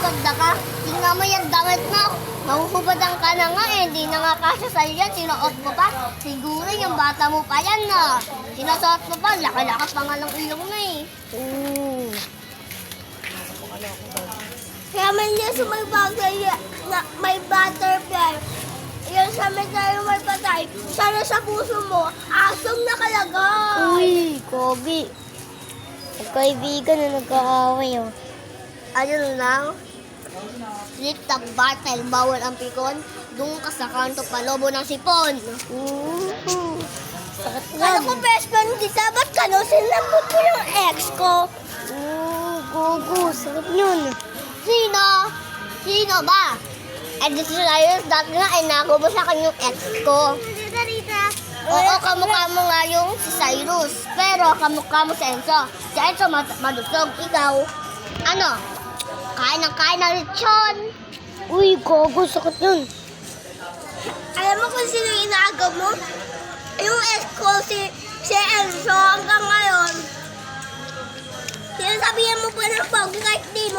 maganda ka. Tingnan mo yung damit mo. Mahuhubadan ka na nga eh. Hindi na nga kasya sa'yo yan. Sinuot mo pa. Siguro yung bata mo pa yan na. Sinusuot mo pa. Laki-laki pa nga ng ilong na eh. Oo. Kaya may niya sa may bagay na may butterfly. Yung sa may tayo may patay. Sana sa puso mo, asong nakalagay. Uy, Kobe. Magkaibigan na nag-aaway, oh. Ayun lang. Slip tag battle, bawal ang pikon. Doon ka sa kanto palobo ng sipon. Ooh. Sakit Ano yan. ko best friend kita? Ba't ka no? Sinambot mo yung ex ko. Oo, gogo. Sakit yun. Sino? Sino ba? Eh, di si Cyrus, dati nga, inago mo sa akin yung ex ko. Oo, kamukha mo nga yung si Cyrus. Pero kamukha mo si Enzo. Si Enzo malusog. Ikaw, ano? Kain na lechon. Uy, gogo. Sakit yun. Alam mo kung sino yung inaagaw mo? Yung ex ko, si Enzo hanggang ngayon. Sinasabihan mo pa ng pogi kahit di mo